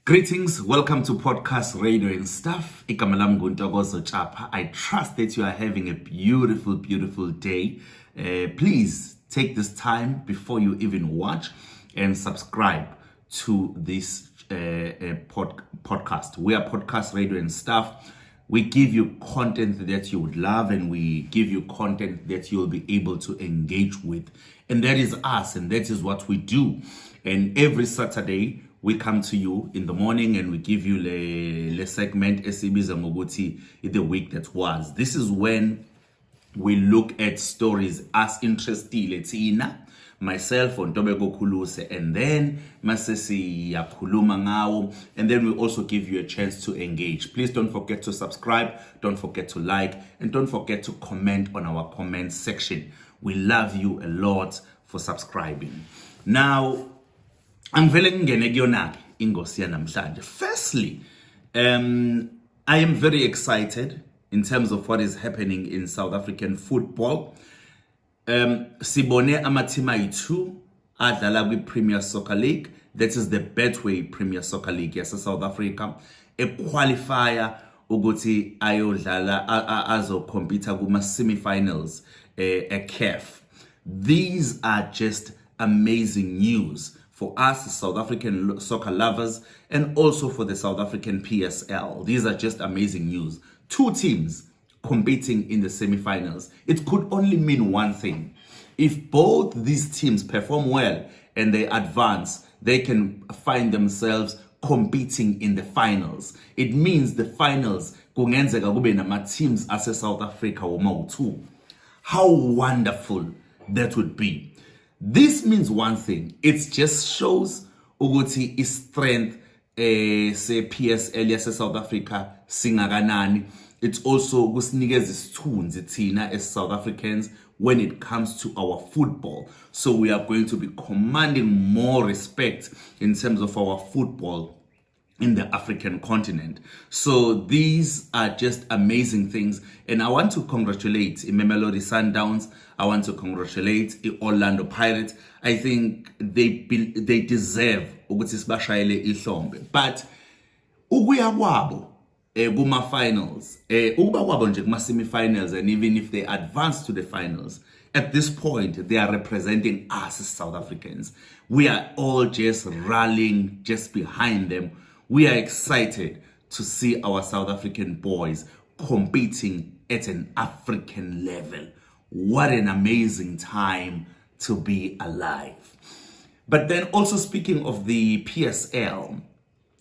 Greetings, welcome to Podcast Radio and Stuff. Igama lami nguNtokozo Chapha. I trust that you are having a beautiful, beautiful day. Please take this time before you even watch and subscribe to this podcast. We are Podcast Radio and Stuff. We give you content that you would love, and we give you content that you'll be able to engage with. And that is us, and that is what we do. And every Saturday, we come to you in the morning and we give you the segment esibiza ngokuthi the week that was. This is when we look at stories as interesting thina, myself Ntobeko Khuluse, and then masesi yakhuluma ngawo, and then we also give you a chance to engage. Please don't forget to subscribe, don't forget to like, and don't forget to comment on our comment section. We love you a lot for subscribing. Now, angivele ngene kuyona ingosi yanamhlanje. Firstly, I am very excited in terms of what is happening in South African football. Sibone amateam ayi-2 adlala kwi-Premier Soccer League. That is the Betway Premier Soccer League yase-South Africa. Qualifier ukuthi ayodlala azocompete kuma-semi-finals CAF. These are just amazing news for us South African soccer lovers, and also for the South African PSL. These are just amazing news. 2 teams competing in the semi-finals. It could only mean one thing. If both these teams perform well and they advance, they can find themselves competing in the finals. It means the finals kungenzeka kube nama teams ase South Africa woma-2. How wonderful that would be. This means one thing. It just shows ukuthi strength se PSL yase South Africa singakanani. It's also kusinikeza isithunzi thina as South Africans when it comes to our football. So we are going to be commanding more respect in terms of our football in the African continent. So these are just amazing things, and I want to congratulate Mamelodi Sundowns. I want to congratulate Orlando Pirates. I think they deserve ukuthi sibashayele ihlombe. But ukuya kwabo kuma finals, ukuba kwabo nje kuma semi-finals, and even if they advance to the finals, at this point they are representing us as South Africans. We are all just rallying just behind them. We are excited to see our South African boys competing at an African level. What an amazing time to be alive. But then also speaking of the PSL,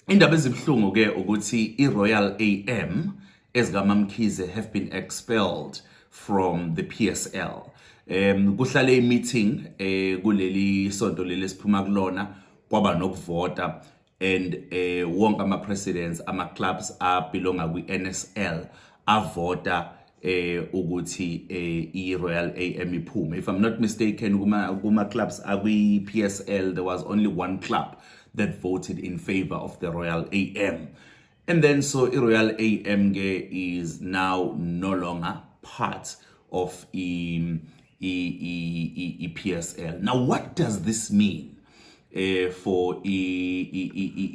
indaba ezibhlungu ke ukuthi iRoyal AM ezikamamkhize have been expelled from the PSL. Kuhlale i-meeting kuleli sonto leli siphuma kulona, kwaba nokuvota, and wonke ama-presidents ama-clubs abelonga kwi-NSL avota ukuthi i-Royal AM iphume. If I'm not mistaken, kuma-clubs akwi-PSL, there was only one club that voted in favor of the Royal AM. And then so i-Royal AM is now no longer part of PSL. Now, what does this mean for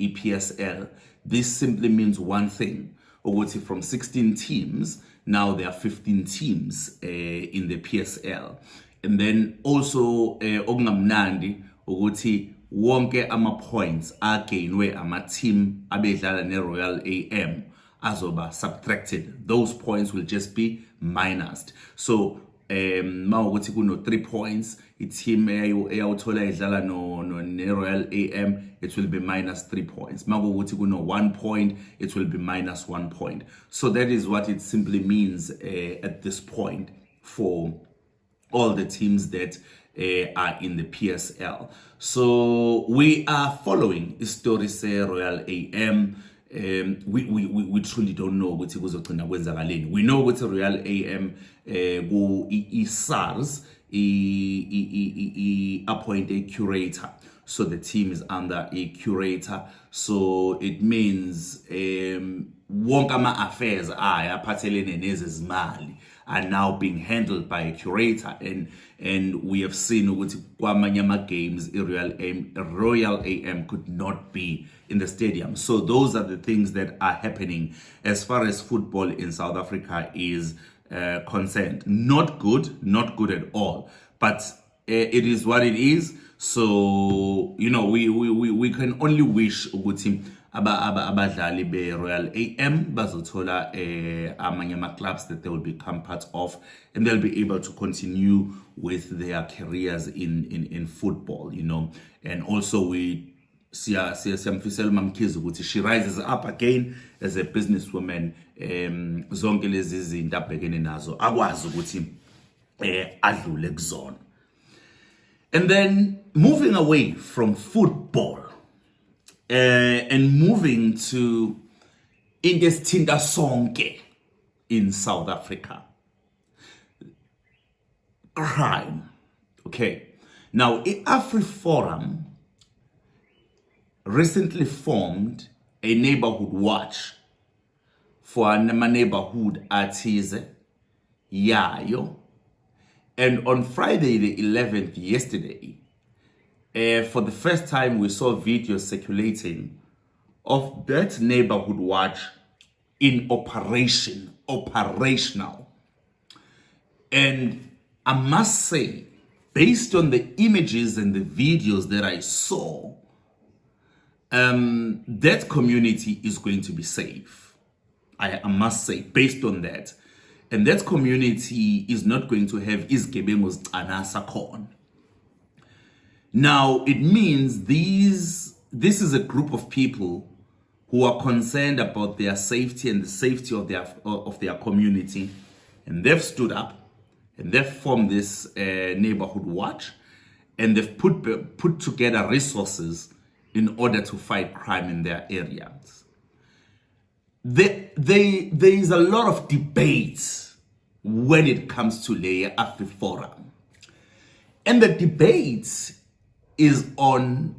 PSL? This simply means one thing. Ukuthi from 16 teams, now there are 15 teams in the PSL. And then also okungamnandi ukuthi wonke ama-points againwe ama-team abedlala ne-Royal AM azoba subtracted. Those points will just be minused. So mawukuthi kuno 3 points, i-team eyawuthola idlala ne-Royal AM, it will be minus 3 points. Mawukuthi kuno 1 point, it will be minus 1 point. So that is what it simply means at this point for all the teams that are in the PSL. So we are following story say Royal AM. We truly don't know ukuthi kuzogcina kwenzakaleni. We know ukuthi Royal AM SARS appoint a curator, so the team is under a curator. So it means wonke ama affairs aphathelene nezezimali are now being handled by a curator, and we have seen ukuthi kwamanye ama-games Royal AM could not be in the stadium. So those are the things that are happening as far as football in South Africa is concerned. Not good at all, but it is what it is. So we can only wish ukuthi abadlali be Royal AM bazothola amanye ama-clubs that they will become part of, and they'll be able to continue with their careers in football, and also we siyamfisela uMamkhize ukuthi she rises up again as a businesswoman, zonke lezi zinto abhekene nazo akwazi ukuthi adlule kuzona. And then moving away from football and moving to into esithinta sonke in South Africa. Crime. Okay. Now, AfriForum recently formed a neighborhood watch for a neighborhood athize yayo. And on Friday the 11th, yesterday, for the first time we saw videos circulating of that neighborhood watch in operational. And I must say, based on the images and the videos that I saw, that community is going to be safe. I must say, based on that. And that community is not going to have izgebengos anasa khona. Now, it means this is a group of people who are concerned about their safety and the safety of their community, and they've stood up and they've formed this neighborhood watch, and they've put together resources in order to fight crime in their areas. There is a lot of debate when it comes to the AfriForum. And the debate is on,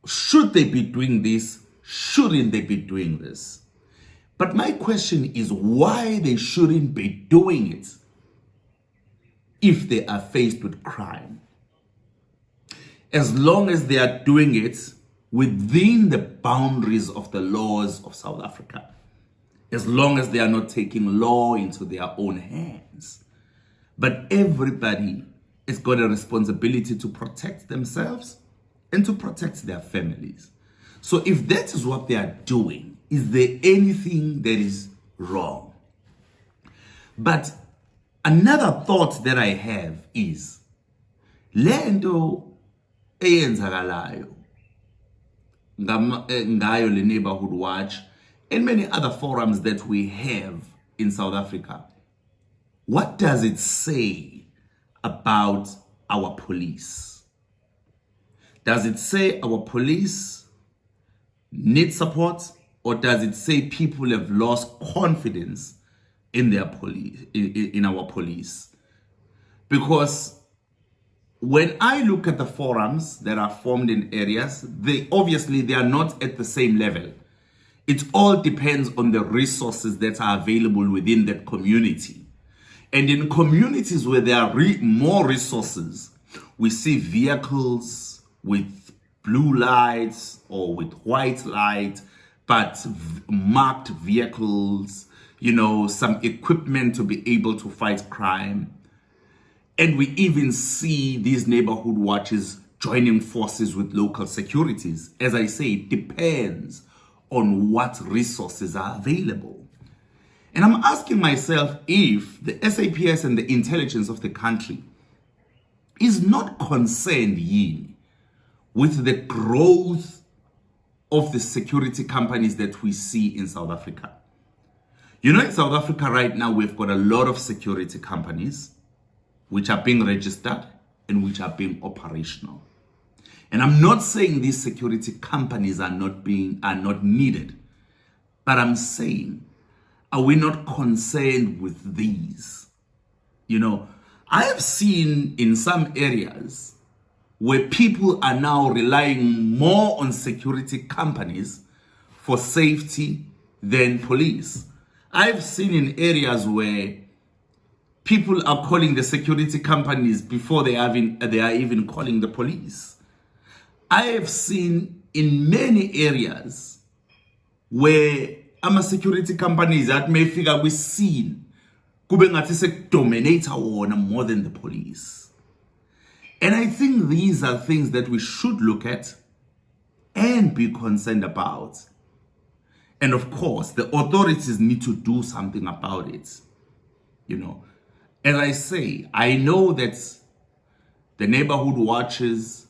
should they be doing this? Shouldn't they be doing this? But my question is why they shouldn't be doing it if they are faced with crime. As long as they are doing it within the boundaries of the laws of South Africa. As long as they are not taking law into their own hands. But everybody has got a responsibility to protect themselves and to protect their families. So if that is what they are doing, is there anything that is wrong? But another thought that I have is, lento eyenzakalayo ngayo le neighborhood watch and many other forums that we have in South Africa, what does it say about our police? Does it say our police need support, or does it say people have lost confidence in their police, in our police? Because when I look at the forums that are formed in areas, they are not at the same level. It all depends on the resources that are available within that community. And in communities where there are more resources, we see vehicles with blue lights or with white light, but marked vehicles, some equipment to be able to fight crime. And we even see these neighborhood watches joining forces with local securities. As I say, it depends on what resources are available. And I'm asking myself if the SAPS and the intelligence of the country is not concerned with the growth of the security companies that we see in South Africa. In South Africa right now, we've got a lot of security companies which are being registered and which are being operational. And I'm not saying these security companies are not needed, but I'm saying, are we not concerned with these? I have seen in some areas where people are now relying more on security companies for safety than police. I've seen in areas where people are calling the security companies before they are even calling the police. I have seen in many areas where ama-security companies that may figure we seen kube ngathi sekudominate wona more than the police. And I think these are things that we should look at and be concerned about. And of course, the authorities need to do something about it. You know, as I say, I know that the neighborhood watches,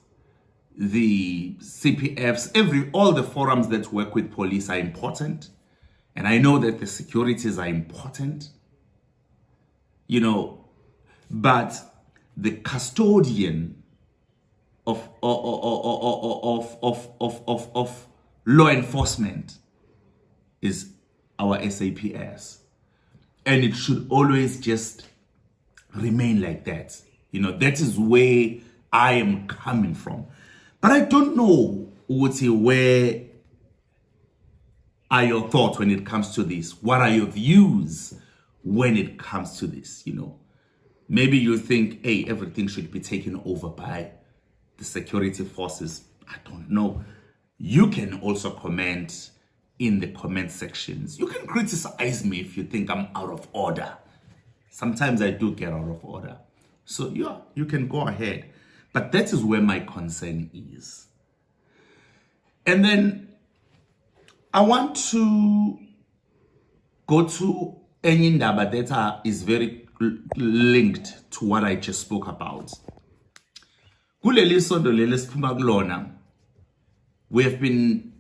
the CPFs, all the forums that work with police are important. And I know that the securities are important, you know, but the custodian of law enforcement is our SAPS. And it should always just remain like that. You know, that is where I am coming from. But I don't know, Uti, where are your thoughts when it comes to this? What are your views when it comes to this? You know, maybe you think, hey, everything should be taken over by the security forces. I don't know. You can also comment in the comment sections. You can criticize me if you think I'm out of order. Sometimes I do get out of order. So yeah, you can go ahead. But that is where my concern is. And then I want to go to any ndaba that is very linked to what I just spoke about. Kuleli sondo leli siphuma kulona, we have been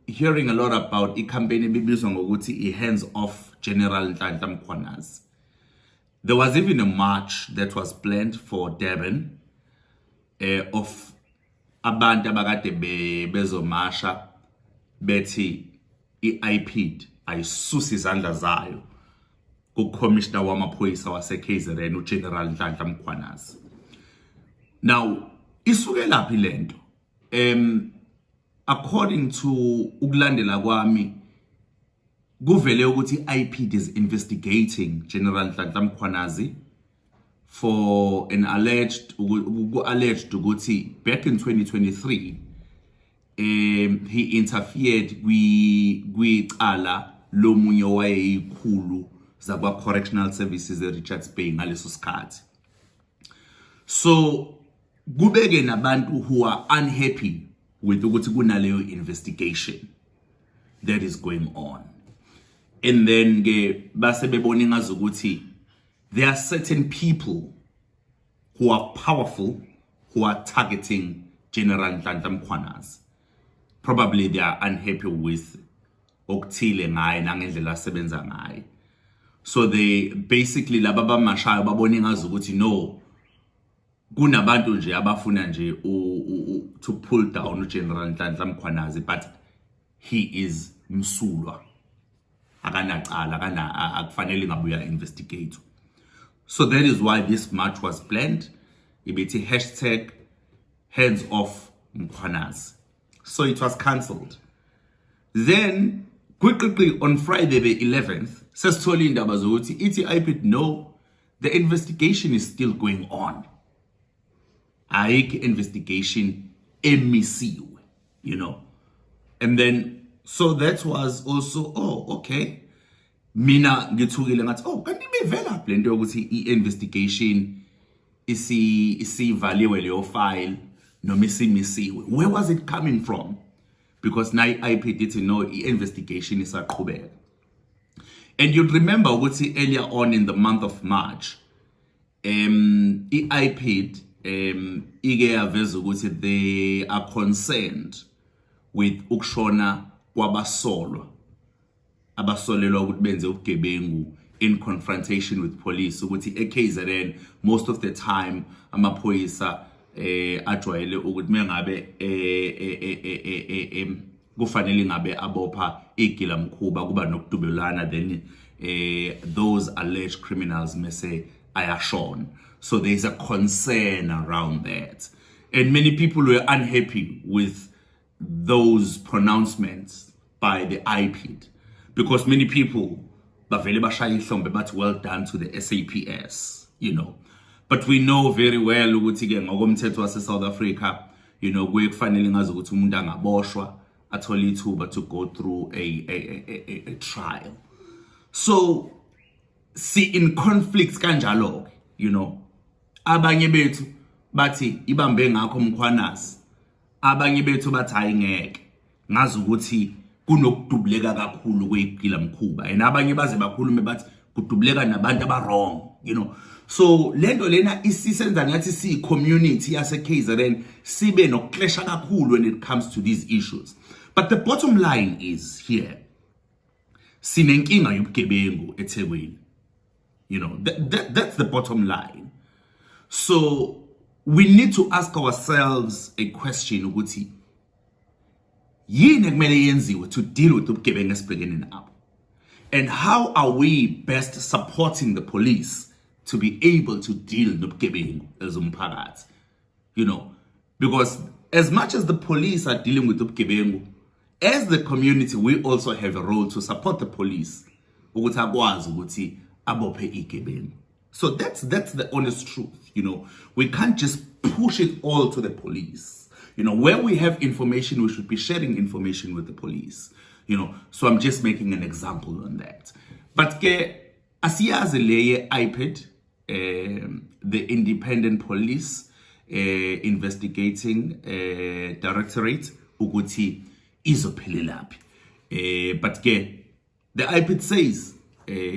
hearing a lot about i-campaign ebibizwa ngokuthi i-hands off General Nhlanhla Mkhwanazi. There was even a march that was planned for Durban of abantu abakade bezomasha bethi i-IPID ayisusa izandla zayo ku-commissioner wamaphoyisa wase-KZN uGeneral Nhlanhla Mkhwanazi. Now, isuke laphi lento? According to ukulandela kwami, kuvele ukuthi i-IPID is investigating General Nhlanhla Mkhwanazi for an alleged ukuthi back in 2023 he interfered kwicala lomunye wayeyikhulu zakwa correctional services eRichards Bay ngaleso sikhathi. So kubeke nabantu who are unhappy with ukuthi kunaleyo investigation that is going on. And then base bebona ngazi ukuthi there are certain people who are powerful who are targeting General Nhlanhla Mkhwanazi. Probably they are unhappy with okuthile ngaye nangendlela asebenza ngaye. So they basically laba bamashayo babona ngazi ukuthi no, kunabantu nje abafuna nje to pull down uGeneral Nhlanhla Mkhwanazi, but he is msulwa. Akanacala akufanele ngabuya investigate. So that is why this march was planned. Ibithi hashtag hands off Mkhwanazi. So it was cancelled. Then quickly on Friday the 11th, sesithola indaba zokuthi ithi IPID no, the investigation is still going on. Ayikho investigation emisiwe, you know. And then so that was also, oh, okay. Mina ngithukile ngathi, oh, kanti bevela lento yokuthi i-investigation isivaliwe leyo file noma isimisiwe. Where was it coming from? Because now i-IPID ithi no, i-investigation isaqhubeka. And you'd remember ukuthi earlier on in the month of March, i-IPID ike yaveza ukuthi they are concerned with ukushona kwabasolwa abasolelwa ukuthi benze ubugebengu in confrontation with police. ukuthi eKZN most of the time amaphoyisa ajwayele ukuthi mengabe kufanele ngabe abopha igilamkhuba kuba nokudubelana, then those alleged criminals may say ayashona. So there's a concern around that. And many people were unhappy with those pronouncements by the IPID because many people bavele bashaya ihlombe bathi well done to the SAPS, you know. But we know very well ukuthi ke ngokomthetho wase South Africa, you know, kuye kufanele ngazi ukuthi umuntu angaboshwa athole ithuba to go through a trial. So see in conflicts kanjalo, you know, abanye bethu bathi ibambe ngakho umkhwanasi, abanye bethu bathi ayingeke ngazi ukuthi kunokudubuleka kakhulu kwegila mkhuba, and abanye baze bakhulume bathi kudubuleka nabantu aba-wrong, you know. So lento lena isisenza ngathi si community yase KZN sibe nokuklesha kakhulu when it comes to these issues. But the bottom line is here, sinenkinga yobugebengu eThekwini, you know. That's the bottom line. So we need to ask ourselves a question ukuthi yini ekumele yenziwe to deal with ubugebengu esibhekene nabo, and how are we best supporting the police to be able to deal nobugebengu as umphakathi, you know. Because as much as the police are dealing with ubugebengu, as the community we also have a role to support the police ukuthi akwazi ukuthi abophe igebengu. So that's the honest truth, you know. We can't just push it all to the police, you know. Where we have information, we should be sharing information with the police, you know. So I'm just making an example on that. But ke asiyazi leye iPad, the Independent Police Investigating Directorate ukuthi izophelelaphi. But ke the iPad says the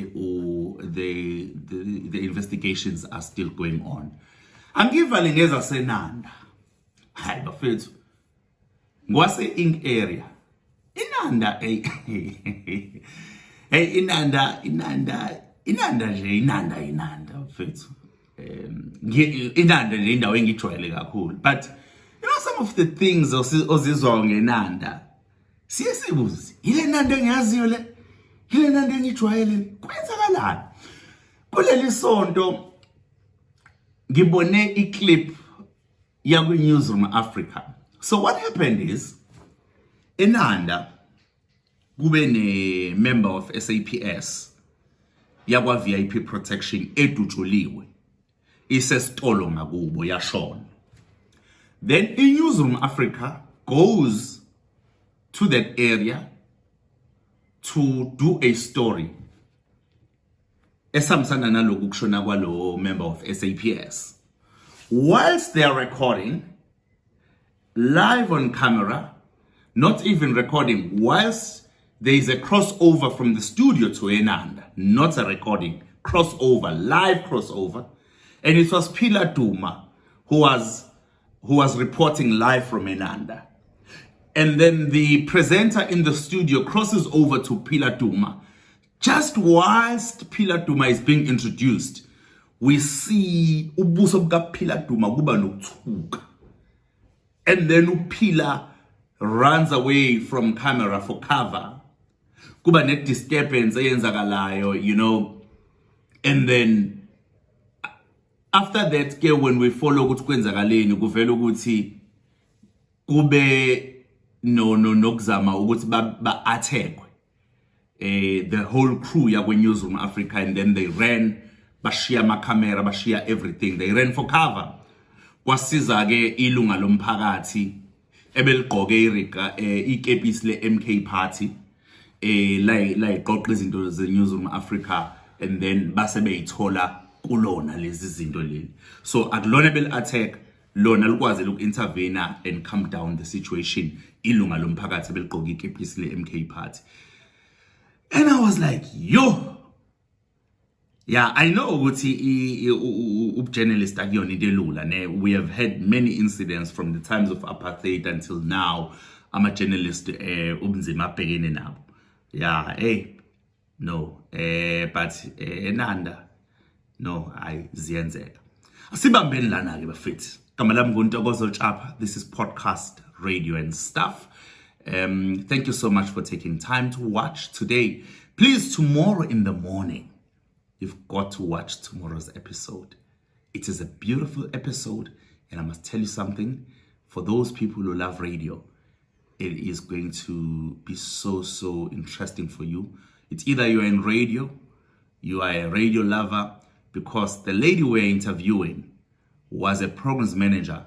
investigations are still going on. Angivale ngeza senanda. Hayi bafethu. Ngwase Ink area. Inanda hey Inanda mfethu. Inanda nje indawo engijwayele kakhulu. But you know some of the things ozizwa ngenanda. Siyesibuzi. Ile nanda engiyaziyo le. Ile nanda engijwayele. Kwenzakalani? Kuleli sonto ngibone iclip yakwi Newsroom Africa. So what happened is eNanda kube ne member of SAPS yakwa VIP protection edutshuliwe isesitolo ngakubo yashona. Then in Newsroom Africa goes to that area to do a story esamsana naloku kushona kwalo member of SAPS. Whilst they are recording live on camera, not even recording, whilst there is a crossover from the studio to eNanda, not a recording, crossover, live crossover, and it was Phila Duma who was reporting live from eNanda. And then the presenter in the studio crosses over to Phila Duma. Just whilst Phila Duma is being introduced, we see ubuso buka Phila Duma kuba nokuthuka. And then uPhila runs away from camera for cover. Kuba net disturbance eyenzakalayo, you know. And then after that ke when we follow ukuthi kwenzakaleni kuvela ukuthi kube nokuzama ukuthi ba attack the whole crew yakwe Newsroom Africa, and then they ran bashiya ama camera bashiya everything, they ran for cover. Kwasiza ke ilunga lomphakathi ebeligqoke ikepisi le MK party la iqoqa izinto ze Newsroom Africa, and then base beyithola kulona lezi zinto leli. So akulona bel attack lona likwazi loku intervene and calm down the situation ilunga lomphakathi beligqoka ikepisi le MK party. And I was like, yo, yeah, I know ukuthi journalist akuyona into elula ne. We have had many incidents from the times of apartheid until now. I'm a journalist ubunzima abhekene nabo. Yeah, no, but eNanda no, ziyenzeka. Asibambeni lana ke bafethu. Gama lami nguNtokozo Tshapa. This is podcast, radio and stuff. Thank you so much for taking time to watch today. Please, tomorrow in the morning, you've got to watch tomorrow's episode. It is a beautiful episode, and I must tell you something. For those people who love radio, it is going to be so interesting for you. It's either you're in radio, you are a radio lover, because the lady we're interviewing was a programs manager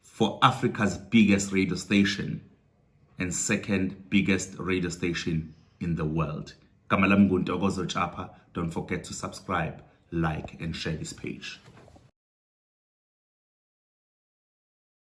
for Africa's biggest radio station and second biggest radio station in the world. Kamalam Guntogozo Chapa. Don't forget to subscribe, like, and share this page.